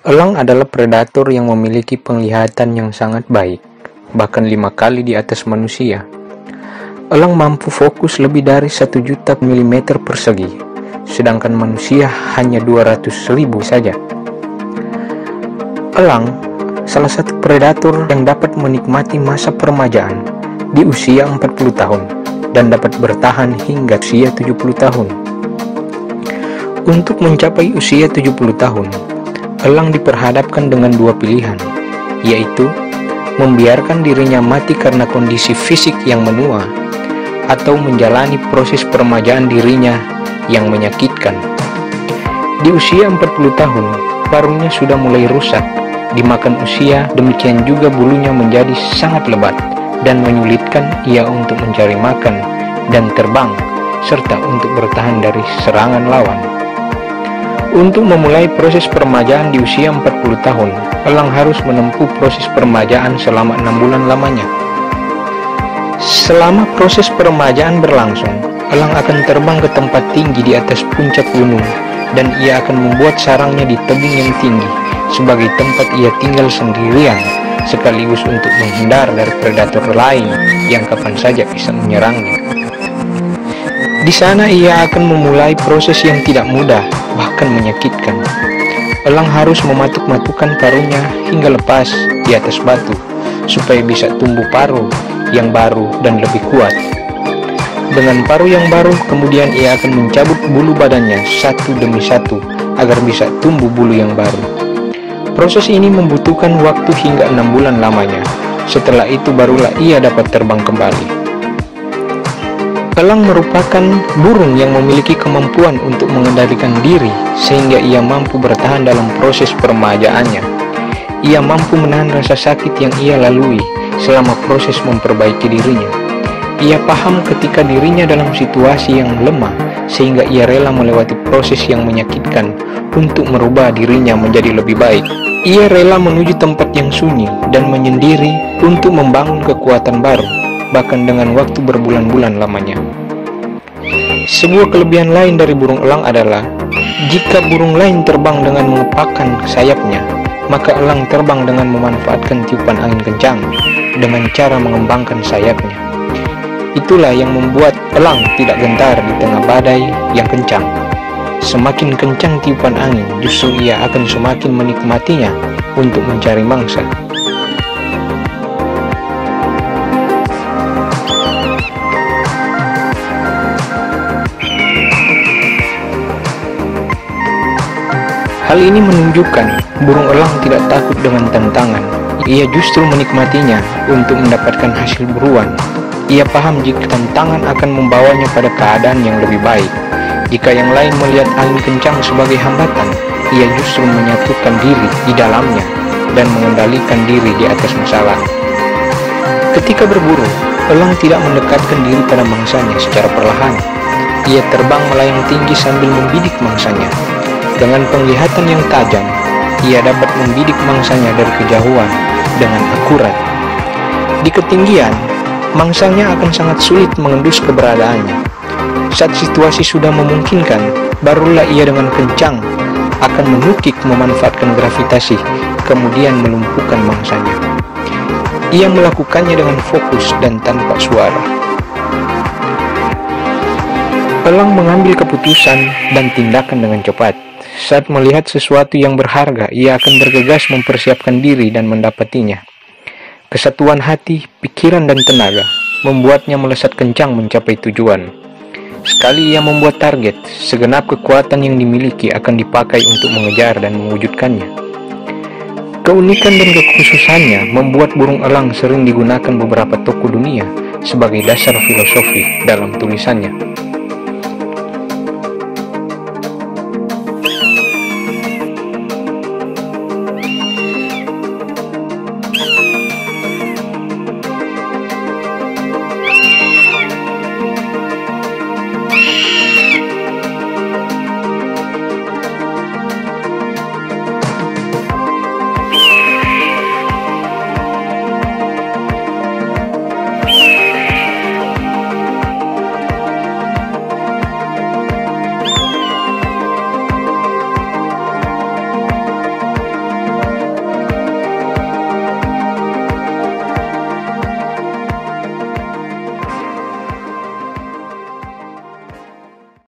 Elang adalah predator yang memiliki penglihatan yang sangat baik, bahkan 5 kali di atas manusia. Elang mampu fokus lebih dari 1 juta mm persegi, sedangkan manusia hanya 200.000 saja. Elang salah satu predator yang dapat menikmati masa peremajaan di usia 40 tahun dan dapat bertahan hingga usia 70 tahun. Untuk mencapai usia 70 tahun, elang diperhadapkan dengan 2 pilihan, yaitu membiarkan dirinya mati karena kondisi fisik yang menua, atau menjalani proses peremajaan dirinya yang menyakitkan. Di usia 40 tahun, paruhnya sudah mulai rusak, dimakan usia, demikian juga bulunya menjadi sangat lebat dan menyulitkan ia untuk mencari makan dan terbang, serta untuk bertahan dari serangan lawan. Untuk memulai proses peremajaan di usia 40 tahun, elang harus menempuh proses peremajaan selama 6 bulan lamanya. Selama proses peremajaan berlangsung, elang akan terbang ke tempat tinggi di atas puncak gunung, dan ia akan membuat sarangnya di tebing yang tinggi sebagai tempat ia tinggal sendirian, sekaligus untuk menghindar dari predator lain yang kapan saja bisa menyerangnya. Di sana ia akan memulai proses yang tidak mudah, bahkan menyakitkan. Elang harus mematuk-matukkan paruhnya hingga lepas di atas batu, supaya bisa tumbuh paruh yang baru dan lebih kuat. Dengan paruh yang baru, kemudian ia akan mencabut bulu badannya satu demi satu, agar bisa tumbuh bulu yang baru. Proses ini membutuhkan waktu hingga 6 bulan lamanya. Setelah itu barulah ia dapat terbang kembali. Elang merupakan burung yang memiliki kemampuan untuk mengendalikan diri, sehingga ia mampu bertahan dalam proses peremajaannya. Ia mampu menahan rasa sakit yang ia lalui selama proses memperbaiki dirinya. Ia paham ketika dirinya dalam situasi yang lemah, sehingga ia rela melewati proses yang menyakitkan untuk merubah dirinya menjadi lebih baik. Ia rela menuju tempat yang sunyi dan menyendiri untuk membangun kekuatan baru, bahkan dengan waktu berbulan-bulan lamanya. Sebuah kelebihan lain dari burung elang adalah, jika burung lain terbang dengan mengepakkan sayapnya, maka elang terbang dengan memanfaatkan tiupan angin kencang dengan cara mengembangkan sayapnya. Itulah yang membuat elang tidak gentar di tengah badai yang kencang. Semakin kencang tiupan angin, justru ia akan semakin menikmatinya untuk mencari mangsa. Hal ini menunjukkan burung elang tidak takut dengan tantangan. Ia justru menikmatinya untuk mendapatkan hasil buruan. Ia paham jika tantangan akan membawanya pada keadaan yang lebih baik. Jika yang lain melihat angin kencang sebagai hambatan, ia justru menyatukan diri di dalamnya dan mengendalikan diri di atas masalah. Ketika berburu, elang tidak mendekatkan diri pada mangsanya secara perlahan. Ia terbang melayang tinggi sambil membidik mangsanya. Dengan penglihatan yang tajam, ia dapat membidik mangsanya dari kejauhan dengan akurat. Di ketinggian, mangsanya akan sangat sulit mengendus keberadaannya. Saat situasi sudah memungkinkan, barulah ia dengan kencang akan menukik memanfaatkan gravitasi, kemudian melumpuhkan mangsanya. Ia melakukannya dengan fokus dan tanpa suara. Elang mengambil keputusan dan tindakan dengan cepat. Saat melihat sesuatu yang berharga, ia akan bergegas mempersiapkan diri dan mendapatinya. Kesatuan hati, pikiran, dan tenaga membuatnya melesat kencang mencapai tujuan. Sekali ia membuat target, segenap kekuatan yang dimiliki akan dipakai untuk mengejar dan mewujudkannya. Keunikan dan kekhususannya membuat burung elang sering digunakan beberapa tokoh dunia sebagai dasar filosofi dalam tulisannya.